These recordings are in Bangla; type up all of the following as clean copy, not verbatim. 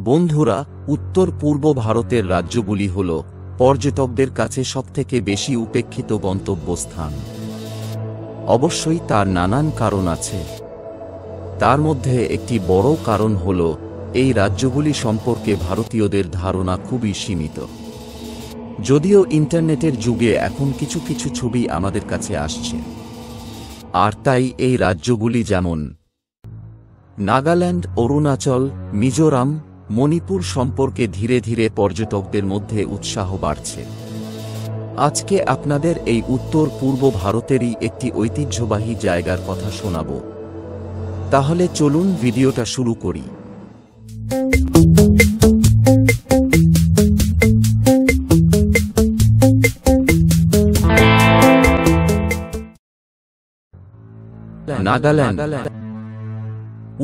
বন্ধুরা, উত্তর পূর্ব ভারতের রাজ্যগুলি হল পর্যটকদের কাছে সবথেকে বেশি উপেক্ষিত গন্তব্যস্থান। অবশ্যই তার নানান কারণ আছে। তার মধ্যে একটি বড় কারণ হল এই রাজ্যগুলি সম্পর্কে ভারতীয়দের ধারণা খুবই সীমিত। যদিও ইন্টারনেটের যুগে এখন কিছু কিছু ছবি আমাদের কাছে আসছে, আর তাই এই রাজ্যগুলি যেমন নাগাল্যান্ড, অরুণাচল, মিজোরাম, মণিপুর সম্পর্কে ধীরে ধীরে পর্যটকদের মধ্যে উৎসাহ বাড়ছে। আজকে আপনাদের এই উত্তর পূর্ব ভারতেরই একটি ঐতিহ্যবাহী জায়গার কথা শোনাব। তাহলে চলুন ভিডিওটা শুরু করি। নাগাল্যান্ড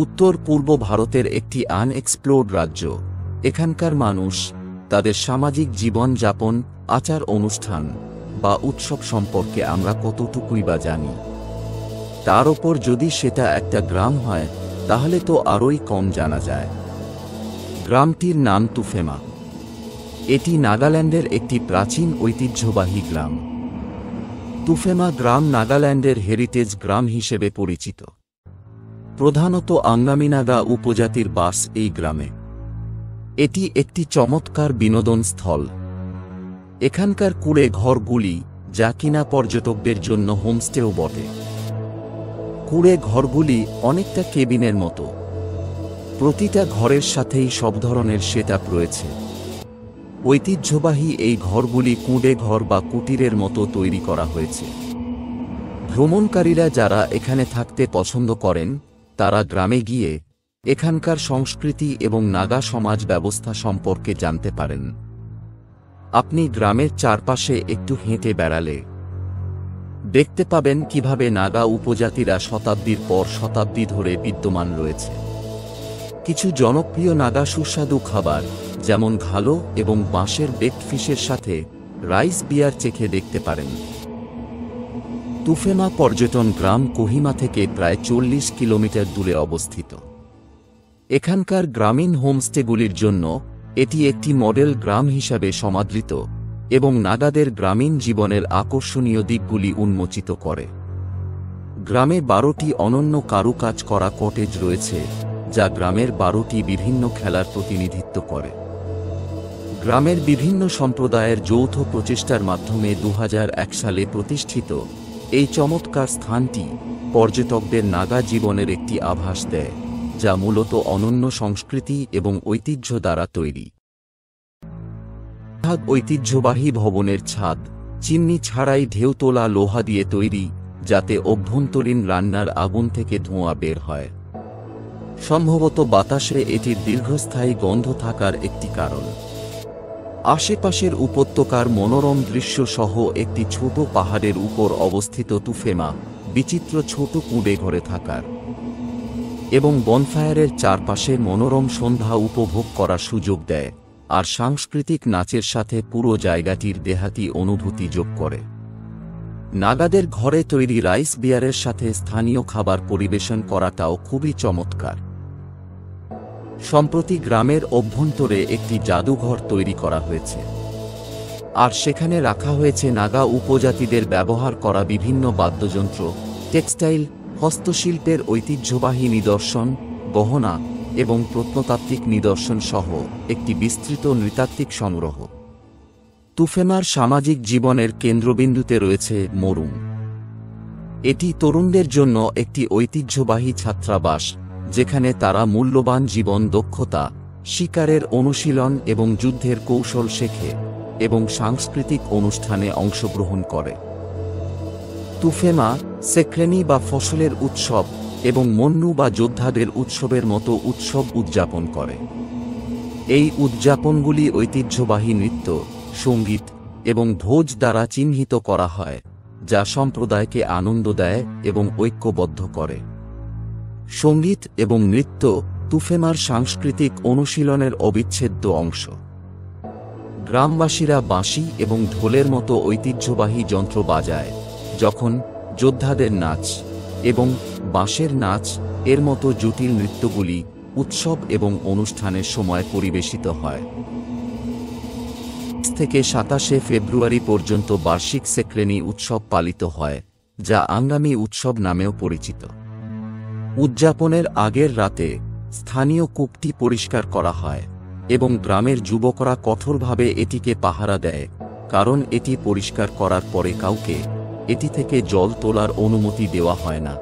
উত্তর পূর্ব ভারতের একটি আনএক্সপ্লোরড রাজ্য। এখানকার মানুষ তাদের সামাজিক জীবন যাপন, আচার অনুষ্ঠান বা উৎসব সম্পর্কে আমরা কতটুকুই বা জানি। তার ওপর যদি সেটা একটা গ্রাম হয় তাহলে তো আরোই কম জানা যায়। গ্রামটির নাম তুফেমা। এটি নাগাল্যান্ডের একটি প্রাচীন ঐতিহ্যবাহী গ্রাম। তুফেমা গ্রাম নাগাল্যান্ডের হেরিটেজ গ্রাম হিসেবে পরিচিত। প্রধানত আঙ্গামিনাগা উপজাতির বাস এই গ্রামে। এটি একটি চমৎকার বিনোদন স্থল। এখানকার কুড়ে ঘরগুলি, যা কিনা পর্যটকদের জন্য হোমস্টেও বটে। কুড়ে ঘরগুলি অনেকটা কেবিনের মতো। প্রতিটা ঘরের সাথেই সব ধরনের সেটআপ রয়েছে। ঐতিহ্যবাহী এই ঘরগুলি কুঁড়ে ঘর বা কুটিরের মতো তৈরি করা হয়েছে। ভ্রমণকারীরা যারা এখানে থাকতে পছন্দ করেন তারা গ্রামে গিয়ে এখানকার সংস্কৃতি এবং নাগা সমাজ ব্যবস্থা সম্পর্কে জানতে পারেন। আপনি গ্রামের চারপাশে একটু হেঁটে বেড়ালে দেখতে পাবেন কিভাবে নাগা উপজাতিরা শতাব্দীর পর শতাব্দী ধরে বিদ্যমান রয়েছে। কিছু জনপ্রিয় নাগা সুস্বাদু খাবার যেমন ঘালো এবং বাঁশের বেকড ফিশের সাথে রাইস বিয়ার চেখে দেখতে পারেন। তুফেমা পর্যটন গ্রাম কোহিমা থেকে প্রায় 40 কিলোমিটার দূরে অবস্থিত। এখানকার গ্রামীণ হোমস্টেগুলির জন্য এটি একটি মডেল গ্রাম হিসাবে সমাদৃত এবং নাগাদের গ্রামীণ জীবনের আকর্ষণীয় দিকগুলি উন্মোচিত করে। গ্রামে 12টি অনন্য কারুকাজ করা কটেজ রয়েছে, যা গ্রামের 12টি বিভিন্ন খেলার প্রতিনিধিত্ব করে। গ্রামের বিভিন্ন সম্প্রদায়ের যৌথ প্রচেষ্টার মাধ্যমে 2001 সালে প্রতিষ্ঠিত এই চমৎকার স্থানটি পর্যটকদের নাগা জীবনের একটি আভাস দেয়, যা মূলত অনন্য সংস্কৃতি এবং ঐতিহ্য দ্বারা তৈরি। ঐতিহ্যবাহী ভবনের ছাদ চিমনি ছাড়াই ঢেউ তোলা লোহা দিয়ে তৈরি, যাতে অভ্যন্তরীণ রান্নার আগুন থেকে ধোঁয়া বের হয়। সম্ভবত বাতাসে এটির দীর্ঘস্থায়ী গন্ধ থাকার একটি কারণ। আশেপাশের উপত্যকার মনোরম দৃশ্য সহ একটি ছোট পাহাড়ের উপর অবস্থিত তুফেমা বিচিত্র ছোট কুঁড়ে ঘরে থাকার এবং বনফায়ারের চারপাশে মনোরম সন্ধ্যা উপভোগ করার সুযোগ দেয়, আর সাংস্কৃতিক নাচের সাথে পুরো জায়গাটির দেহাতি অনুভূতি যোগ করে। নাগাদের ঘরে তৈরি রাইস বিয়ারের সাথে স্থানীয় খাবার পরিবেশন করাটাও খুবই চমৎকার। সম্প্রতি গ্রামের অভ্যন্তরে একটি জাদুঘর তৈরি করা হয়েছে, আর সেখানে রাখা হয়েছে নাগা উপজাতিদের ব্যবহার করা বিভিন্ন বাদ্যযন্ত্র, টেক্সটাইল, হস্তশিল্পের ঐতিহ্যবাহী নিদর্শন, গহনা এবং প্রত্নতাত্ত্বিক নিদর্শন সহ একটি বিস্তৃত নৃতাত্ত্বিক সংগ্রহ। তুফেমার সামাজিক জীবনের কেন্দ্রবিন্দুতে রয়েছে মরুং। এটি তরুণদের জন্য একটি ঐতিহ্যবাহী ছাত্রাবাস, যেখানে তারা মূল্যবান জীবন দক্ষতা, শিকারের অনুশীলন এবং যুদ্ধের কৌশল শেখে এবং সাংস্কৃতিক অনুষ্ঠানে অংশগ্রহণ করে। তুফেমা সেক্রেনি বা ফসলের উৎসব এবং মন্নু বা যোদ্ধাদের উৎসবের মতো উৎসব উদযাপন করে। এই উদযাপনগুলি ঐতিহ্যবাহী নৃত্য, সঙ্গীত এবং ভোজ দ্বারা চিহ্নিত করা হয়, যা সম্প্রদায়কে আনন্দ দেয় এবং ঐক্যবদ্ধ করে। সঙ্গীত এবং নৃত্য তুফেমার সাংস্কৃতিক অনুশীলনের অবিচ্ছেদ্য অংশ। গ্রামবাসীরা বাঁশি এবং ঢোলের মতো ঐতিহ্যবাহী যন্ত্র বাজায় যখন যোদ্ধাদের নাচ এবং বাঁশের নাচ এর মতো জটিল নৃত্যগুলি উৎসব এবং অনুষ্ঠানের সময় পরিবেশিত হয়। থেকে ২৭শে ফেব্রুয়ারি পর্যন্ত বার্ষিক সেক্রেনি উৎসব পালিত হয়, যা আঙ্গামি উৎসব নামেও পরিচিত। উদযাপনের আগের রাতে স্থানীয় কূপটি পরিষ্কার করা হয় এবং গ্রামের যুবকরা কঠোরভাবে এটিকে পাহারা দেয়, কারণ এটি পরিষ্কার করার পরে কাউকে এটি থেকে জল তোলার অনুমতি দেওয়া হয় না।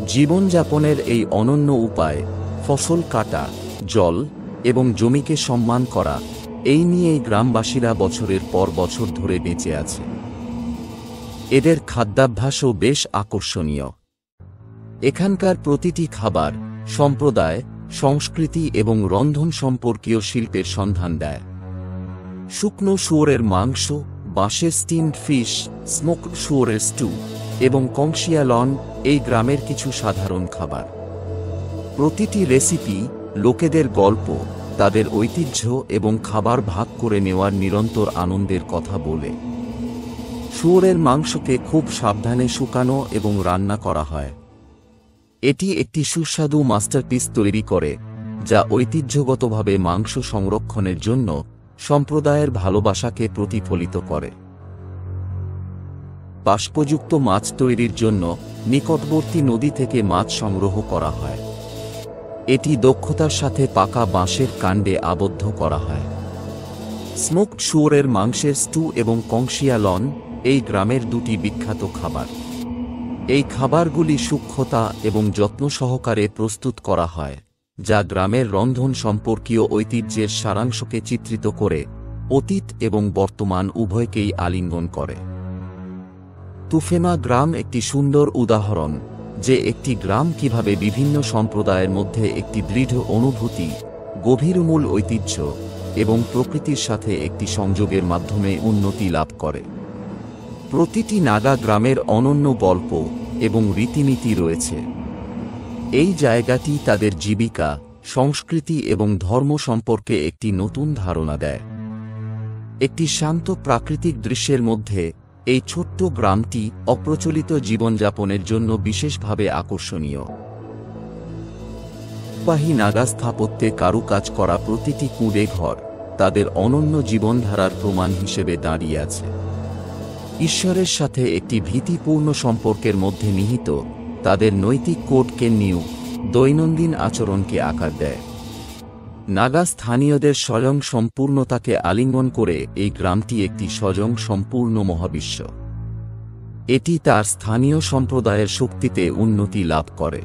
জীবনযাপনের এই অনন্য উপায়, ফসল কাটা, জল এবং জমিকে সম্মান করা, এই নিয়েই গ্রামবাসীরা বছরের পর বছর ধরে বেঁচে আছে। এদের খাদ্যাভ্যাসও বেশ আকর্ষণীয়। এখানকার প্রতিটি খাবার সম্প্রদায়, সংস্কৃতি এবং রন্ধন সম্পর্কীয় শিল্পের সন্ধান দেয়। শুকনো শুয়োরের মাংস, বাঁশের স্টিমড ফিশ, স্মোকড শুয়োরের স্টু এবং কংশিয়ালন এই গ্রামের কিছু সাধারণ খাবার। প্রতিটি রেসিপি লোকেদের গল্প, তাদের ঐতিহ্য এবং খাবার ভাগ করে নেওয়ার নিরন্তর আনন্দের কথা বলে। শুয়োরের মাংসকে খুব সাবধানে শুকানো এবং রান্না করা হয়। এটি একটি সুস্বাদু মাস্টারপিস তৈরি করে, যা ঐতিহ্যগতভাবে মাংস সংরক্ষণের জন্য সম্প্রদায়ের ভালোবাসাকে প্রতিফলিত করে। বাষ্পযুক্ত মাছ তৈরির জন্য নিকটবর্তী নদী থেকে মাছ সংগ্রহ করা হয়। এটি দক্ষতার সাথে পাকা বাঁশের কাণ্ডে আবদ্ধ করা হয়। স্মোকড শুয়োরের মাংসের স্টু এবং কংশিয়ালন এই গ্রামের দুটি বিখ্যাত খাবার। এই খাবারগুলি সূক্ষ্মতা এবং যত্ন সহকারে প্রস্তুত করা হয়, যা গ্রামের রন্ধন সম্পর্কীয় ঐতিহ্যের সারাংশকে চিত্রিত করে, অতীত এবং বর্তমান উভয়কেই আলিঙ্গন করে। তুফেমা গ্রাম একটি সুন্দর উদাহরণ যে একটি গ্রাম কিভাবে বিভিন্ন সম্প্রদায়ের মধ্যে একটি দৃঢ় অনুভূতি, গভীর মূল ঐতিহ্য এবং প্রকৃতির সাথে একটি সংযোগের মাধ্যমে উন্নতি লাভ করে। প্রতিটি নাগা গ্রামের অনন্য গল্প এবং রীতিনীতি রয়েছে। এই জায়গাটি তাদের জীবিকা, সংস্কৃতি এবং ধর্ম সম্পর্কে একটি নতুন ধারণা দেয়। একটি শান্ত প্রাকৃতিক দৃশ্যের মধ্যে এই ছোট্ট গ্রামটি অপ্রচলিত জীবনযাপনের জন্য বিশেষভাবে আকর্ষণীয়। বাহী নাগা স্থাপত্যে কারুকাজ করা প্রতিটি কুঁড়ে ঘর তাদের অনন্য জীবনধারার প্রমাণ হিসেবে দাঁড়িয়ে আছে। ঈশ্বরের সাথে একটি ভীতিপূর্ণ সম্পর্কের মধ্যে নিহিত তাদের নৈতিক কোডকে নিয়েও দৈনন্দিন আচরণকে আকার দেয়। নাগা স্থানীয়দের স্বয়ং সম্পূর্ণতাকে আলিঙ্গন করে এই গ্রামটি একটি স্বয়ং সম্পূর্ণ মহাবিশ্ব। এটি তার স্থানীয় সম্প্রদায়ের শক্তিতে উন্নতি লাভ করে।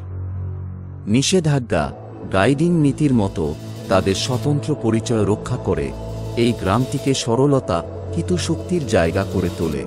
নিষেধাজ্ঞা, গাইডিং নীতির মতো তাদের স্বতন্ত্র পরিচয় রক্ষা করে এই গ্রামটিকে সরলতা কিন্তু শক্তির জায়গা করে তোলে।